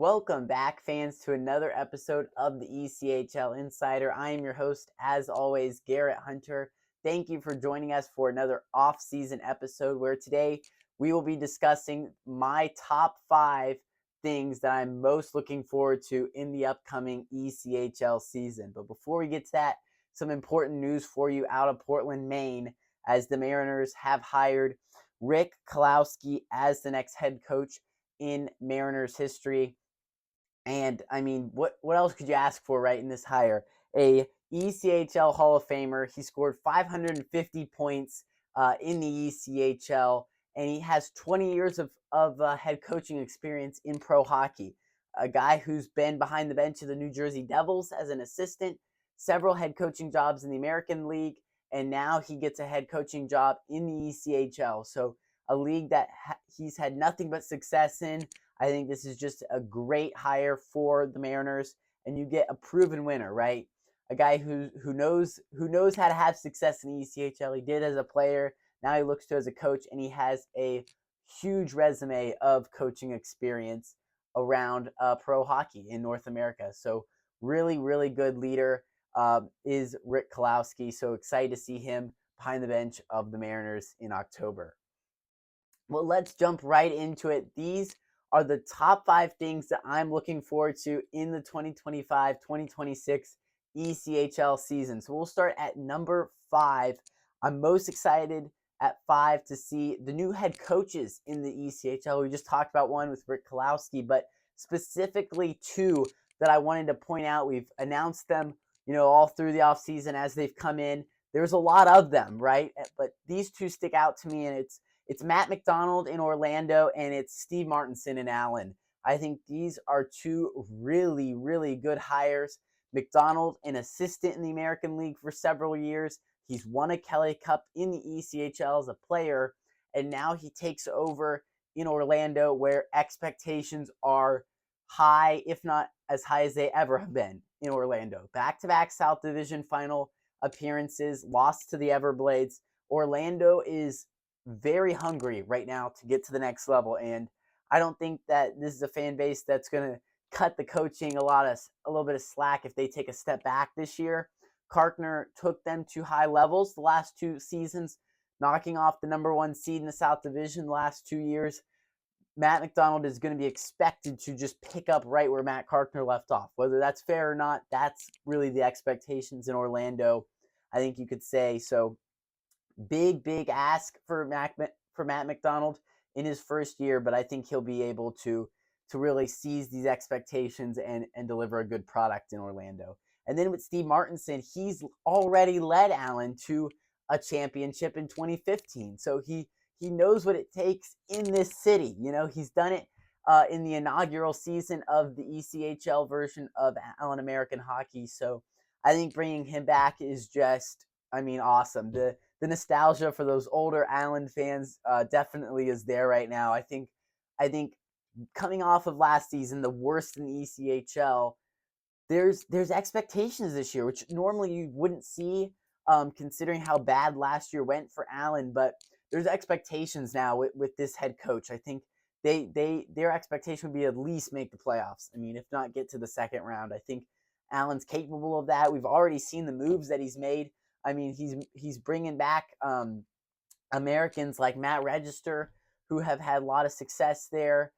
Welcome back, fans, to another episode of the ECHL Insider. I am your host, as always, Garrett Hunter. Thank you for joining us for another off-season episode where today we will be discussing my top 5 things that I'm most looking forward to in the upcoming ECHL season. But before we get to that, some important news for you out of Portland, Maine, as the Mariners have hired Rick Kalowski as the next head coach in Mariners history. And I mean, what else could you ask for, right, in this hire? A ECHL Hall of Famer. He scored 550 points in the ECHL, and he has 20 years of head coaching experience in pro hockey. A guy who's been behind the bench of the New Jersey Devils as an assistant, several head coaching jobs in the American League, and now he gets a head coaching job in the ECHL. So a league that he's had nothing but success in. I think this is just a great hire for the Mariners, and you get a proven winner, right? A guy who knows how to have success in the ECHL. He did as a player. Now he looks to as a coach, and he has a huge resume of coaching experience around pro hockey in North America. So really, really good leader is Rick Kalowski. So excited to see him behind the bench of the Mariners in October. Well, let's jump right into it. These are the top 5 things that I'm looking forward to in the 2025-2026 ECHL season. So we'll start at number 5. I'm most excited at 5 to see the new head coaches in the ECHL. We just talked about one with Rick Kalowski, but specifically 2 that I wanted to point out. We've announced them, all through the offseason as they've come in. There's a lot of them, right? But these 2 stick out to me, and it's Matt McDonald in Orlando, and it's Steve Martinson in Allen. I think these are 2 really, really good hires. McDonald, an assistant in the American League for several years. He's won a Kelly Cup in the ECHL as a player, and now he takes over in Orlando where expectations are high, if not as high as they ever have been in Orlando. Back-to-back South Division final appearances, lost to the Everblades. Orlando is very hungry right now to get to the next level, and I don't think that this is a fan base that's going to cut the coaching a little bit of slack if they take a step back this year. Karkner took them to high levels the last 2 seasons, knocking off the number 1 seed in the South Division the last 2 years. Matt McDonald is going to be expected to just pick up right where Matt Karkner left off. Whether that's fair or not, that's really the expectations in Orlando, I think you could say. So big ask for Matt McDonald in his first year, but I think he'll be able to really seize these expectations and deliver a good product in Orlando. And then with Steve Martinson, he's already led Allen to a championship in 2015. So he knows what it takes in this city. He's done it in the inaugural season of the ECHL version of Allen American Hockey. So I think bringing him back is just, awesome. The nostalgia for those older Allen fans definitely is there right now. I think coming off of last season, the worst in the ECHL, there's expectations this year, which normally you wouldn't see considering how bad last year went for Allen. But there's expectations now with this head coach. I think their expectation would be at least make the playoffs. If not get to the second round. I think Allen's capable of that. We've already seen the moves that he's made. He's bringing back Americans like Matt Register, who have had a lot of success there.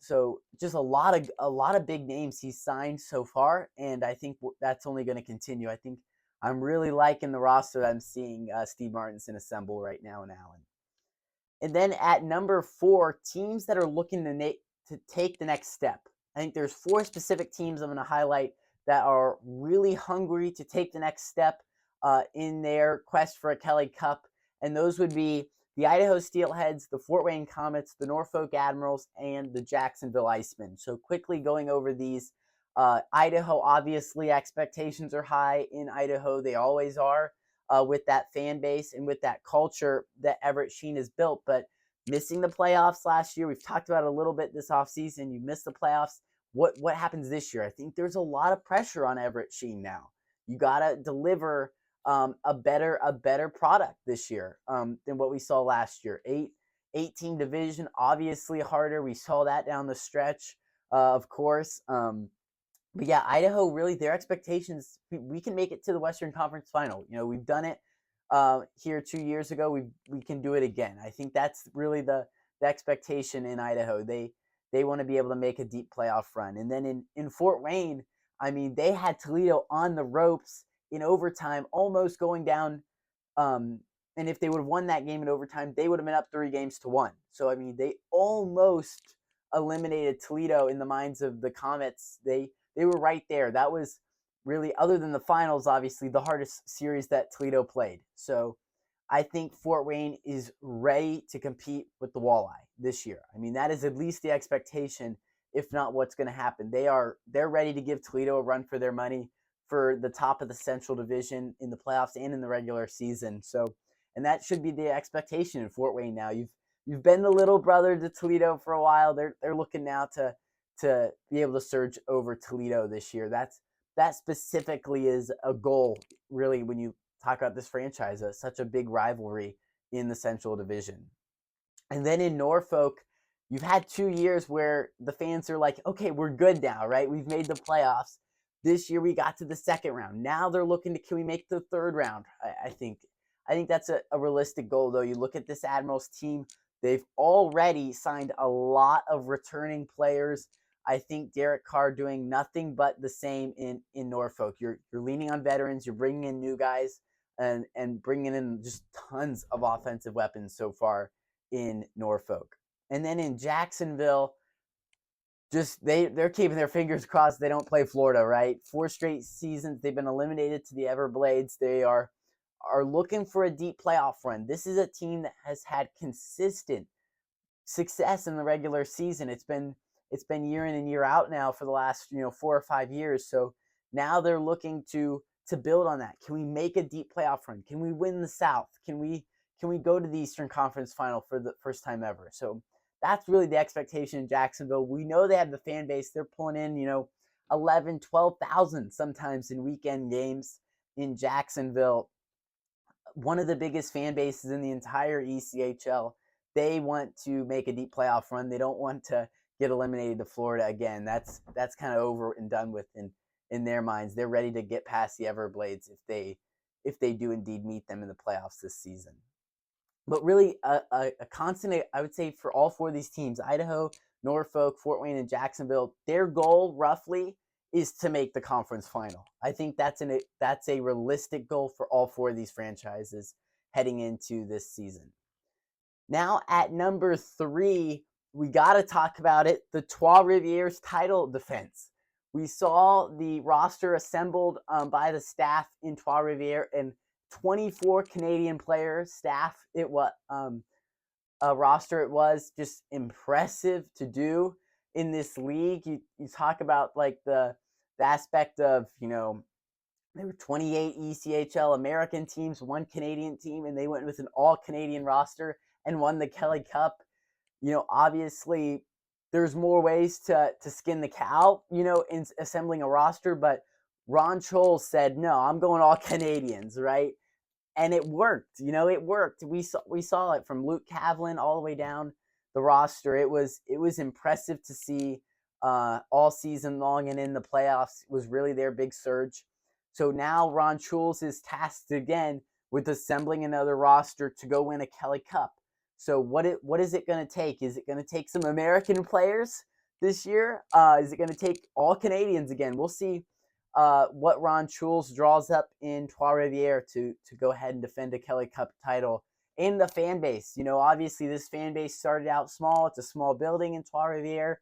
So just a lot of big names he's signed so far, and I think that's only going to continue. I think I'm really liking the roster that I'm seeing Steve Martinson assemble right now in Allen. And then at number 4, teams that are looking to take the next step. I think there's 4 specific teams I'm going to highlight that are really hungry to take the next step in their quest for a Kelly Cup, and those would be the Idaho Steelheads, the Fort Wayne Comets, the Norfolk Admirals, and the Jacksonville Icemen. So quickly going over these, Idaho, obviously expectations are high in Idaho. They always are with that fan base and with that culture that Everett Sheen has built, but missing the playoffs last year, we've talked about it a little bit this offseason. You missed the playoffs. What happens this year? I think there's a lot of pressure on Everett Sheen now. You got to deliver a better product this year than what we saw last year. 8-team division, obviously harder. We saw that down the stretch. of course. But yeah, Idaho, really, their expectations, we can make it to the Western Conference Final. We've done it here 2 years ago. We can do it again. I think that's really the expectation in Idaho. They want to be able to make a deep playoff run. And then in Fort Wayne, I mean, they had Toledo on the ropes in overtime, almost going down. And if they would have won that game in overtime, they would have been up 3-1. So, I mean, they almost eliminated Toledo in the minds of the Comets. They were right there. That was really, other than the finals, obviously, the hardest series that Toledo played. So I think Fort Wayne is ready to compete with the Walleye this year. I mean, that is at least the expectation, if not what's going to happen. They're ready to give Toledo a run for their money for the top of the Central Division in the playoffs and in the regular season. So, and that should be the expectation in Fort Wayne now. You've been the little brother to Toledo for a while. They're looking now to be able to surge over Toledo this year. That specifically is a goal, really, when you talk about this franchise. Such a big rivalry in the Central Division. And then in Norfolk, you've had 2 years where the fans are like, okay, we're good now, right? We've made the playoffs. This year we got to the second round. Now they're looking to, can we make the third round? I think that's a realistic goal, though. You look at this Admirals team, they've already signed a lot of returning players. I think Derek Carr doing nothing but the same in Norfolk. You're leaning on veterans. You're bringing in new guys and bringing in just tons of offensive weapons so far in Norfolk. And then in Jacksonville, just they're keeping their fingers crossed they don't play Florida, right? 4 straight seasons they've been eliminated to the Everblades. They are looking for a deep playoff run. This is a team that has had consistent success in the regular season. It's been year in and year out now for the last 4 or 5 years. So now they're looking to build on that. Can we make a deep playoff run? Can we win the South? Can we go to the Eastern Conference Final for the first time ever? So that's really the expectation in Jacksonville. We know they have the fan base. They're pulling in 11, 12,000 sometimes in weekend games in Jacksonville. One of the biggest fan bases in the entire ECHL. They want to make a deep playoff run. They don't want to get eliminated to Florida again. That's kind of over and done with in their minds. They're ready to get past the Everblades if they do indeed meet them in the playoffs this season. But really, a constant, I would say, for all 4 of these teams, Idaho, Norfolk, Fort Wayne, and Jacksonville, their goal roughly is to make the conference final. I think that's a realistic goal for all 4 of these franchises heading into this season. Now at number 3, we got to talk about it, the Trois-Rivières title defense. We saw the roster assembled by the staff in Trois-Rivières, and 24 Canadian players, staff. It was a roster. It was just impressive to do in this league. You talk about like the aspect of there were 28 ECHL American teams, 1 Canadian team, and they went with an all Canadian roster and won the Kelly Cup. Obviously there's more ways to skin the cow, in assembling a roster, but Ron Scholes said, no, I'm going all Canadians, right? And it worked. It worked. We saw it from Luke Kavlin all the way down the roster. It was impressive to see all season long, and in the playoffs was really their big surge. So now Ron Scholes is tasked again with assembling another roster to go win a Kelly Cup. So what is it going to take? Is it going to take some American players this year? Is it going to take all Canadians again? We'll see what Ron Scholes draws up in Trois-Rivières to go ahead and defend a Kelly Cup title. And the fan base, obviously this fan base started out small. It's a small building in Trois-Rivières.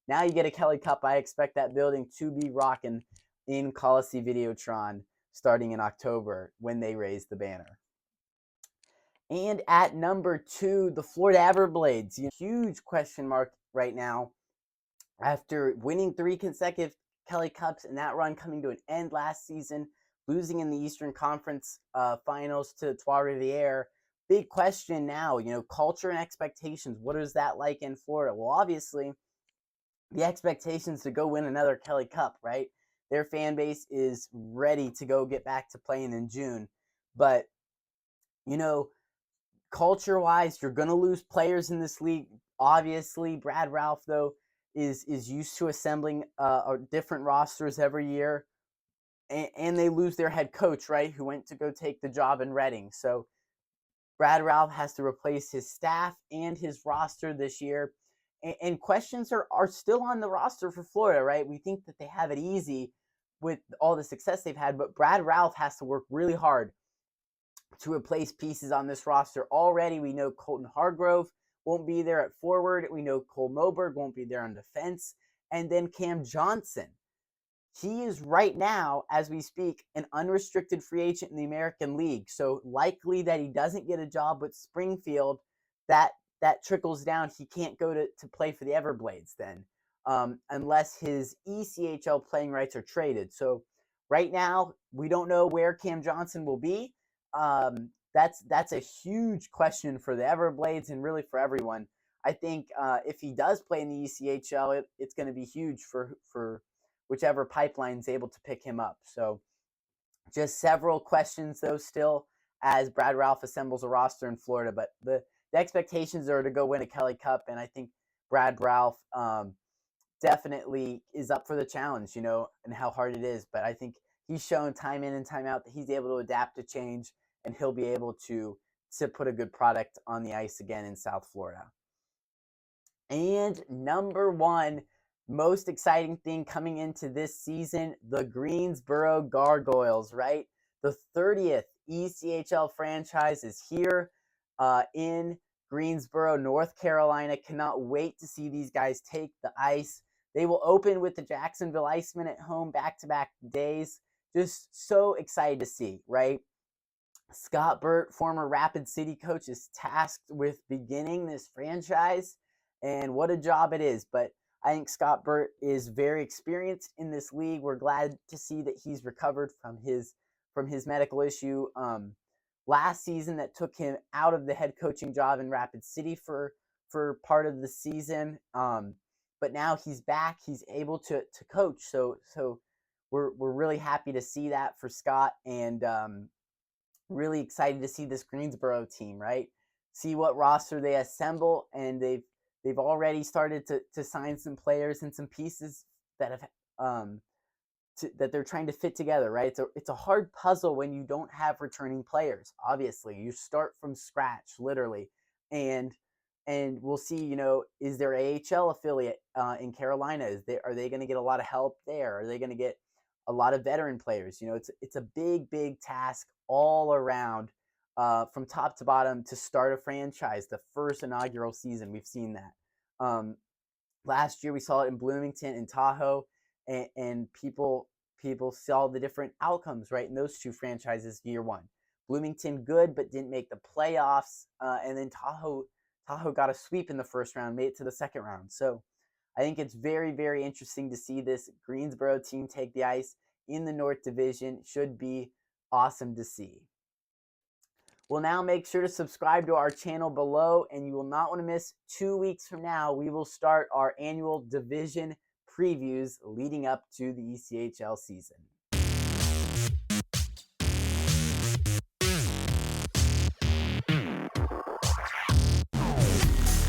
Now you get a Kelly Cup. I expect that building to be rocking in Coliseum Videotron starting in October when they raise the banner. And at number 2, the Florida Everblades. Huge question mark right now after winning 3 consecutive Kelly Cups and that run coming to an end last season, losing in the Eastern Conference Finals to Trois-Rivières. Big question now, culture and expectations. What is that like in Florida? Well, obviously, the expectations to go win another Kelly Cup, right? Their fan base is ready to go get back to playing in June. But, culture-wise, you're going to lose players in this league. Obviously, Brad Ralph, though, is used to assembling different rosters every year, and they lose their head coach, right, who went to go take the job in Reading. So Brad Ralph has to replace his staff and his roster this year. And questions are still on the roster for Florida, right? We think that they have it easy with all the success they've had, but Brad Ralph has to work really hard to replace pieces on this roster. Already, we know Colton Hargrove won't be there at forward. We know Cole Moberg won't be there on defense. And then Cam Johnson. He is right now, as we speak, an unrestricted free agent in the American League. So likely that he doesn't get a job with Springfield, that trickles down. He can't go to play for the Everblades then, unless his ECHL playing rights are traded. So right now, we don't know where Cam Johnson will be. That's a huge question for the Everblades and really for everyone. I think if he does play in the ECHL, it's going to be huge for whichever pipeline is able to pick him up. So just several questions, though, still as Brad Ralph assembles a roster in Florida. But the expectations are to go win a Kelly Cup, and I think Brad Ralph definitely is up for the challenge, and how hard it is. But I think he's shown time in and time out that he's able to adapt to change, and he'll be able to put a good product on the ice again in South Florida. And number one, most exciting thing coming into this season, the Greensboro Gargoyles, right? The 30th ECHL franchise is here in Greensboro, North Carolina. Cannot wait to see these guys take the ice. They will open with the Jacksonville Icemen at home back-to-back days. Just so excited to see, right? Scott Burt, former Rapid City coach, is tasked with beginning this franchise, and what a job it is. But I think Scott Burt is very experienced in this league. We're glad to see that he's recovered from his medical issue last season that took him out of the head coaching job in Rapid City for part of the season. But now he's back. He's able to coach. So we're really happy to see that for Scott, and really excited to see this Greensboro team, right? See what roster they assemble, and they've already started to sign some players and some pieces that have that they're trying to fit together, right? It's a hard puzzle when you don't have returning players. Obviously, you start from scratch, literally, and we'll see. Is there AHL affiliate in Carolina? Are they going to get a lot of help there? Are they going to get a lot of veteran players? It's a big task all around. From top to bottom to start a franchise, the first inaugural season, we've seen that. Last year we saw it in Bloomington and Tahoe, and people saw the different outcomes, right, in those two franchises year one. Bloomington good, but didn't make the playoffs, and then Tahoe got a sweep in the first round, made it to the second round. So I think it's very, very interesting to see this Greensboro team take the ice in the North Division. Should be awesome to see. Well, now make sure to subscribe to our channel below, and you will not want to miss 2 weeks from now. We will start our annual division previews leading up to the ECHL season.